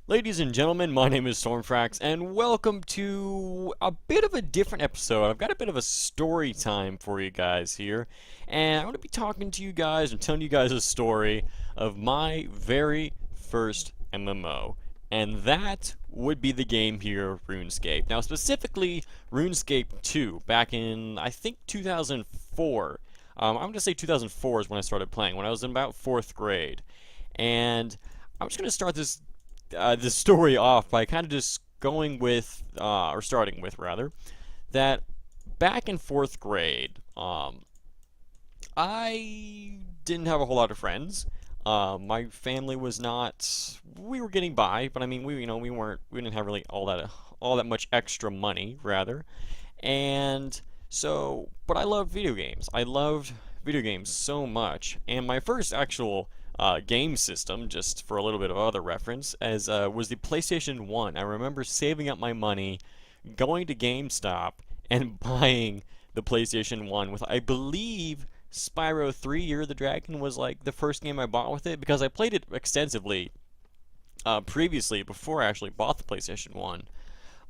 Ladies and gentlemen, my name is Stormfrax, and welcome to a bit of a different episode. I've got a bit of a story time for you guys here, and I'm going to be talking to you guys and telling you guys a story of my very first MMO, and that would be the game here, RuneScape. Now, specifically, RuneScape 2, back in, I think, 2004. I'm going to say 2004 is when I started playing, when I was in about 4th grade. And I'm just going to start this story off by kind of just going with, or starting with rather, that back in 4th grade, I didn't have a whole lot of friends. My family was not. We were getting by, but I mean, we didn't have really all that much extra money, rather, and so. But I loved video games. I loved video games so much, and my first actual game system, just for a little bit of other reference, as was the PlayStation 1. I remember saving up my money, going to GameStop, and buying the PlayStation 1 with, I believe, Spyro 3 Year of the Dragon was like the first game I bought with it, because I played it extensively previously before I actually bought the PlayStation 1.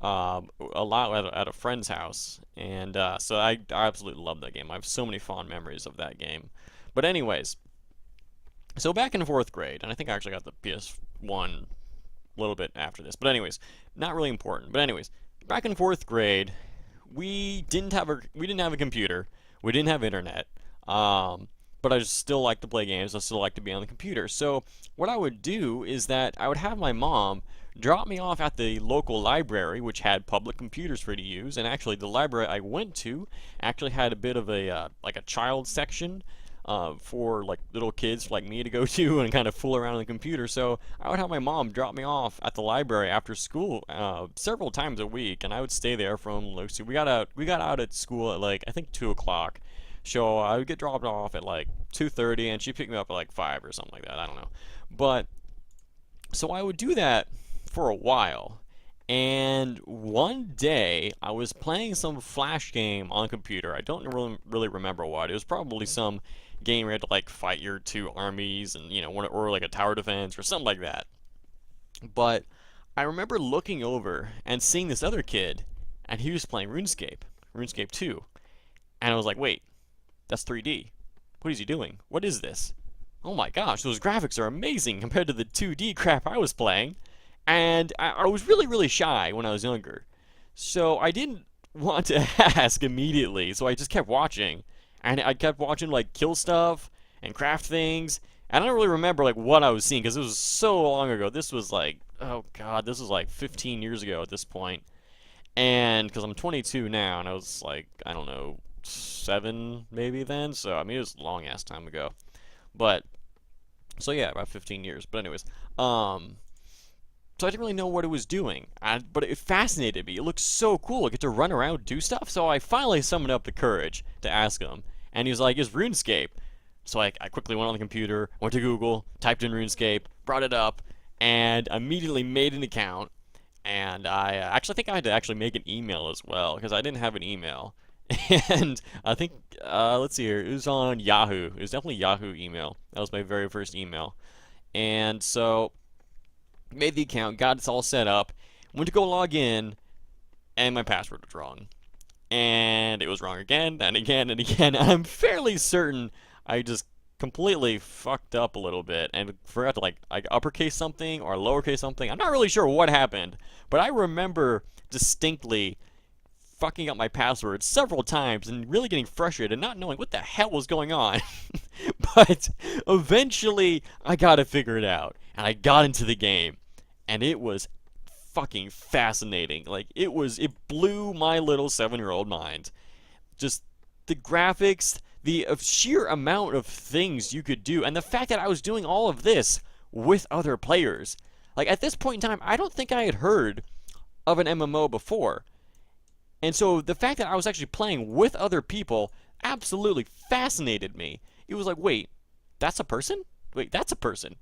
A lot at a friend's house, and so I absolutely love that game. I have so many fond memories of that game. But anyways, so back in 4th grade, and I think I actually got the PS1 a little bit after this, but anyways, not really important. But anyways, back in 4th grade, we didn't have a computer, we didn't have internet, but I just still like to play games. I still like to be on the computer. So what I would do is that I would have my mom drop me off at the local library, which had public computers for me to use. And actually, the library I went to actually had a bit of a like a child section for like little kids like me to go to and kind of fool around on the computer. So I would have my mom drop me off at the library after school several times a week, and I would stay there from, let's see, we got out at school at like I think 2 o'clock. So I would get dropped off at like 2:30, and she'd pick me up at like 5 or something like that. I don't know, but so I would do that for a while. And one day, I was playing some Flash game on the computer. I don't really remember what. It was probably some game where you had to like fight your two armies, and or like a tower defense or something like that. But I remember looking over and seeing this other kid, and he was playing RuneScape 2, and I was like, wait, that's 3D. What is he doing? What is this? Oh my gosh, those graphics are amazing compared to the 2D crap I was playing. And I was really, really shy when I was younger. So I didn't want to ask immediately, so I just kept watching. And I kept watching, like, kill stuff and craft things. And I don't really remember, like, what I was seeing, because it was so long ago. This was, like, oh god, this was, like, 15 years ago at this point. And, because I'm 22 now, and I was, like, I don't know, 7 maybe then. So, I mean, it was a long-ass time ago. But, so yeah, about 15 years. But anyways, so I didn't really know what it was doing, but it fascinated me. It looked so cool. I get to run around, do stuff. So I finally summoned up the courage to ask him, and he was like, "It's RuneScape." So I quickly went on the computer, went to Google, typed in RuneScape, brought it up, and immediately made an account. And I actually think I had to actually make an email as well, because I didn't have an email. And I think, let's see here, it was on Yahoo. It was definitely Yahoo email. That was my very first email. And so made the account, got it all set up, went to go log in, and my password was wrong. And it was wrong again, and again, and again. I'm fairly certain I just completely fucked up a little bit and forgot to like uppercase something or lowercase something. I'm not really sure what happened, but I remember distinctly fucking up my password several times and really getting frustrated and not knowing what the hell was going on. But eventually I got to figure it out, and I got into the game, and it was fucking fascinating. Like, it blew my little 7-year-old mind. Just the graphics, the sheer amount of things you could do, and the fact that I was doing all of this with other players. Like, at this point in time, I don't think I had heard of an MMO before. And so the fact that I was actually playing with other people absolutely fascinated me. It was like, wait, that's a person? Wait, that's a person.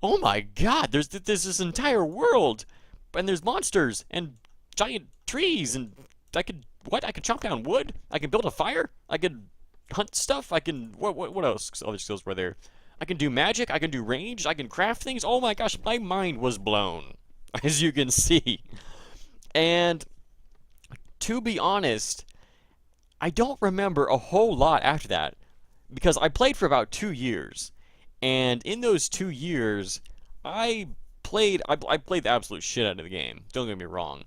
Oh my god, there's this entire world. And there's monsters and giant trees, and I could chop down wood? I can build a fire? I could hunt stuff? I can what else other skills were there? I can do magic, I can do range, I can craft things. Oh my gosh, my mind was blown. as you can see. And to be honest, I don't remember a whole lot after that because I played for about 2 years, and in those 2 years, I I played the absolute shit out of the game. Don't get me wrong,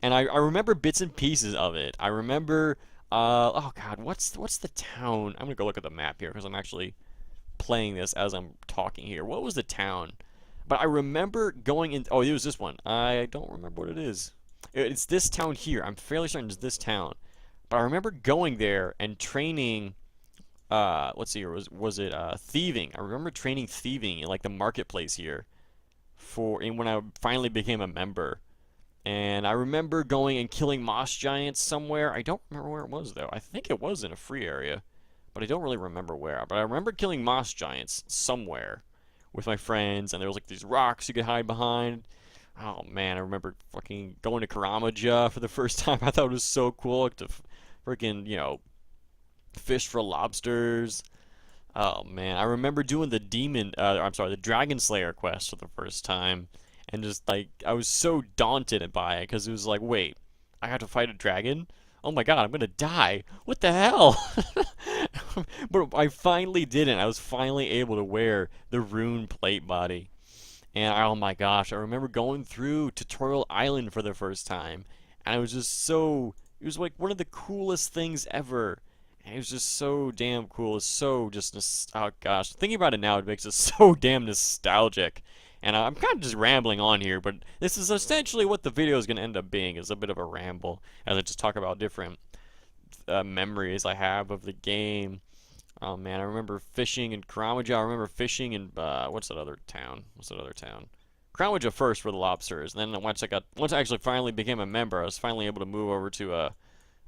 and I remember bits and pieces of it. I remember, oh god, what's the town? I'm gonna go look at the map here because I'm actually playing this as I'm talking here. What was the town? But I remember going in. Oh, it was this one. I don't remember what it is. It's this town here. I'm fairly certain it's this town. But I remember going there and training. Let's see here. Was it thieving? I remember training thieving in like the marketplace here when I finally became a member. And I remember going and killing moss giants somewhere. I don't remember where it was though. I think it was in a free area, but I don't really remember where. But I remember killing moss giants somewhere with my friends, and there was like these rocks you could hide behind. Oh man, I remember fucking going to Karamaja for the first time. I thought it was so cool to freaking, fish for lobsters. Oh man, I remember doing the Dragon Slayer quest for the first time, and just like I was so daunted by it because it was like, wait, I have to fight a dragon? Oh my god, I'm gonna die! What the hell? But I finally did it. I was finally able to wear the rune plate body, and oh my gosh, I remember going through Tutorial Island for the first time, and I was just so. It was like one of the coolest things ever. It was just so damn cool. It's so just, oh gosh. Thinking about it now, it makes it so damn nostalgic. And I'm kind of just rambling on here, but this is essentially what the video is going to end up being, is a bit of a ramble, as I just talk about different memories I have of the game. Oh man, I remember fishing in Karamaja. I remember fishing in, what's that other town? Karamaja first for the lobsters, and then once I actually finally became a member, I was finally able to move over to,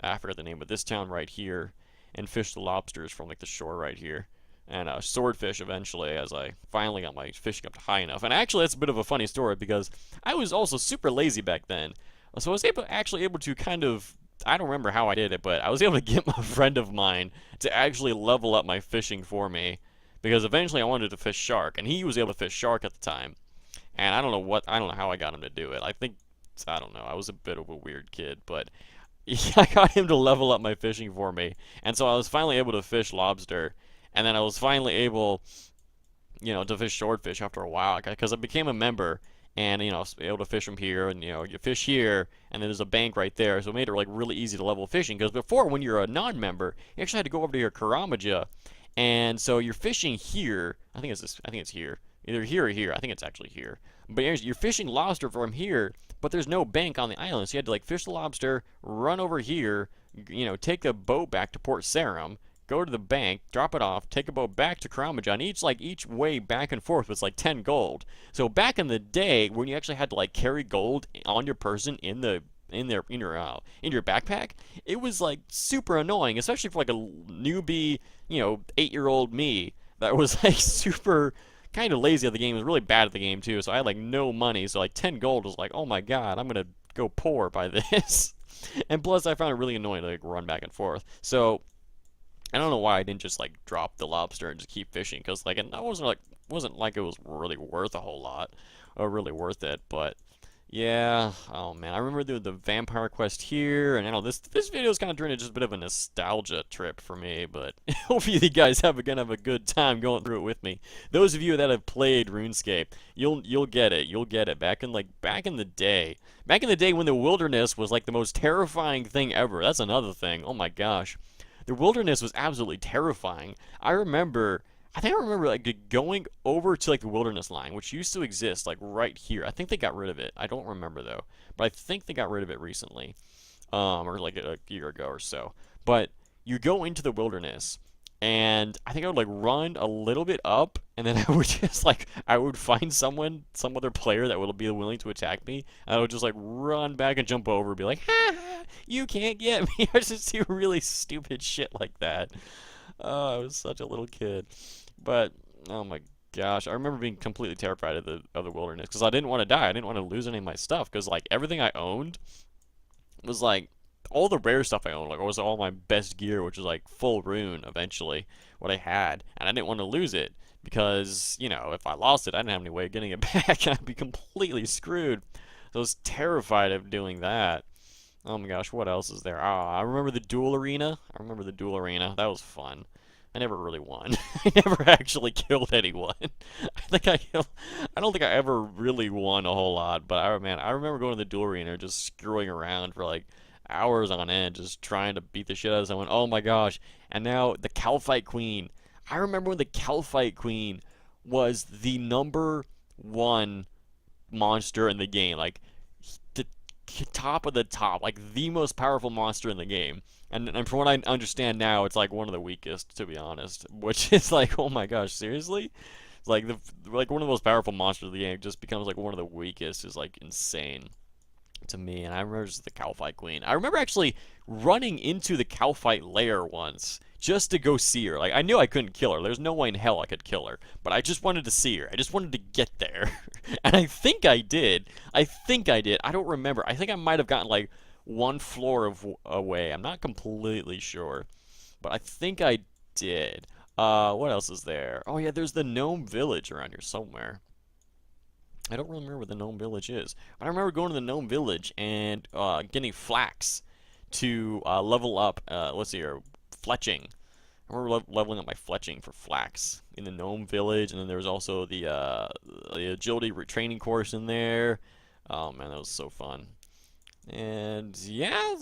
I forgot the name, but this town right here, and fish the lobsters from like the shore right here, and swordfish eventually as I finally got my fishing up to high enough. And actually, that's a bit of a funny story because I was also super lazy back then, so I was actually able to kind of, I don't remember how I did it, but I was able to get a friend of mine to actually level up my fishing for me, because eventually I wanted to fish shark, and he was able to fish shark at the time, and I don't know how I got him to do it. I don't know, I was a bit of a weird kid, but I got him to level up my fishing for me, and so I was finally able to fish lobster, and then I was finally able, to fish swordfish after a while, because I became a member, and I was able to fish them here, and you fish here, and then there's a bank right there, so it made it like really easy to level fishing. Because before, when you're a non-member, you actually had to go over to your Karamaja, and so you're fishing here. I think it's here, either here or here. I think it's actually here. But you're fishing lobster from here, but there's no bank on the island, so you had to like fish the lobster, run over here, take a boat back to Port Sarum, go to the bank, drop it off, take a boat back to Karamaja, and each way back and forth was like 10 gold. So back in the day, when you actually had to like carry gold on your person in your backpack, it was like super annoying, especially for like a newbie, 8-year-old me that was like super kind of lazy at the game. It was really bad at the game too, so I had like no money. So like 10 gold was like, oh my god, I'm gonna go poor by this. And plus, I found it really annoying to like run back and forth. So I don't know why I didn't just like drop the lobster and just keep fishing, because like it wasn't like it was really worth a whole lot or really worth it. But yeah, oh man, I remember the vampire quest here, and I know this video is kind of turned into just a bit of a nostalgia trip for me, but hopefully you guys gonna have a good time going through it with me. Those of you that have played RuneScape, you'll get it. You'll get it. Back in the day when the wilderness was like the most terrifying thing ever. That's another thing. Oh my gosh. The wilderness was absolutely terrifying. I think I remember like going over to like the wilderness line, which used to exist like right here. I think they got rid of it. I don't remember though, but I think they got rid of it recently, or like a year ago or so. But you go into the wilderness, and I think I would like run a little bit up, and then I would just I would find some other player that would be willing to attack me, and I would just like run back and jump over and be like, ha ha, you can't get me. I just do really stupid shit like that. Oh, I was such a little kid. But oh my gosh, I remember being completely terrified of the wilderness because I didn't want to die. I didn't want to lose any of my stuff, because like everything I owned was like all the rare stuff I owned, like was all my best gear, which was like full rune eventually, what I had, and I didn't want to lose it because if I lost it, I didn't have any way of getting it back, and I'd be completely screwed. I was terrified of doing that. Oh my gosh, what else is there? Ah, I remember the duel arena. I remember the duel arena. That was fun. I never really won. I never actually killed anyone. I don't think I ever really won a whole lot, but man, I remember going to the duel arena just screwing around for like hours on end, just trying to beat the shit out of someone. Oh my gosh. And now the Calphite Queen. I remember when the Calphite Queen was the number one monster in the game. Like the top of the top, like the most powerful monster in the game. And from what I understand now, it's like one of the weakest, to be honest. Which is like, oh my gosh, seriously? It's like like one of the most powerful monsters of the game just becomes like one of the weakest is like insane to me. And I remember just the Calphite Queen. I remember actually running into the Calphite lair once just to go see her. Like I knew I couldn't kill her. There's no way in hell I could kill her. But I just wanted to see her. I just wanted to get there. And I think I did. I think I did. I don't remember. I think I might have gotten like one floor away. I'm not completely sure. But I think I did. What else is there? Oh yeah, there's the gnome village around here somewhere. I don't really remember where the gnome village is. But I remember going to the gnome village and getting flax to level up, let's see here, fletching. I remember leveling up my fletching for flax in the gnome village, and then there was also the agility training course in there. Oh man, that was so fun. And yeah,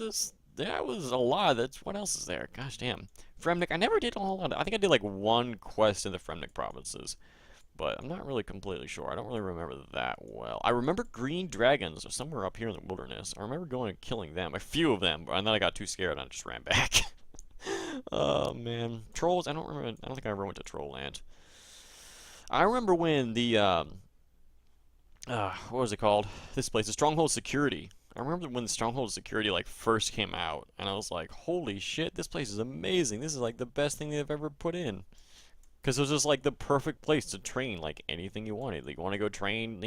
that was a lot. That's what else is there? Gosh damn. Fremnik, I never did a whole lot. I think I did like one quest in the Fremnik provinces, but I'm not really completely sure. I don't really remember that well. I remember green dragons somewhere up here in the wilderness. I remember going and killing them, a few of them, and then I got too scared and I just ran back. Oh man, trolls. I don't remember. I don't think I ever went to Trollland. I remember when the what was it called? This place, the Stronghold Security. I remember when the Stronghold Security like first came out, and I was like, "Holy shit, this place is amazing! This is like the best thing they've ever put in." Because it was just like the perfect place to train like anything you wanted. Like you want to go train,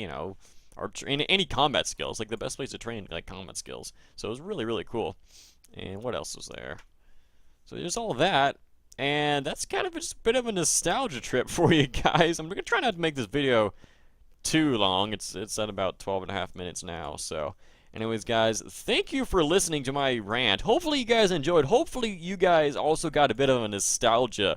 or train any combat skills. Like the best place to train like combat skills. So it was really really cool. And what else was there? So there's all that. And that's kind of just a bit of a nostalgia trip for you guys. I'm gonna try not to make this video too long. It's at about 12 and a half minutes now. So anyways, guys, thank you for listening to my rant. Hopefully you guys enjoyed. Hopefully you guys also got a bit of a nostalgia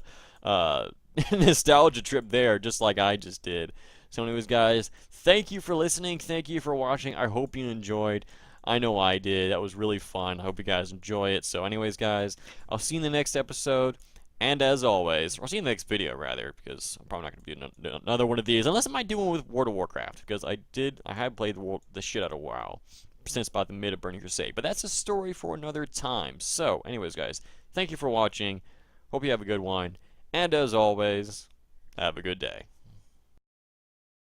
nostalgia trip there, just like I just did. So anyways, guys, thank you for listening. Thank you for watching. I hope you enjoyed. I know I did. That was really fun. I hope you guys enjoy it. So anyways, guys, I'll see you in the next episode. And as always, I'll see you in the next video, rather, because I'm probably not going to do another one of these, unless I might do one with World of Warcraft, because I have played the shit out of WoW since about the mid of Burning Crusade. But that's a story for another time. So, anyways, guys, thank you for watching. Hope you have a good one. And as always, have a good day.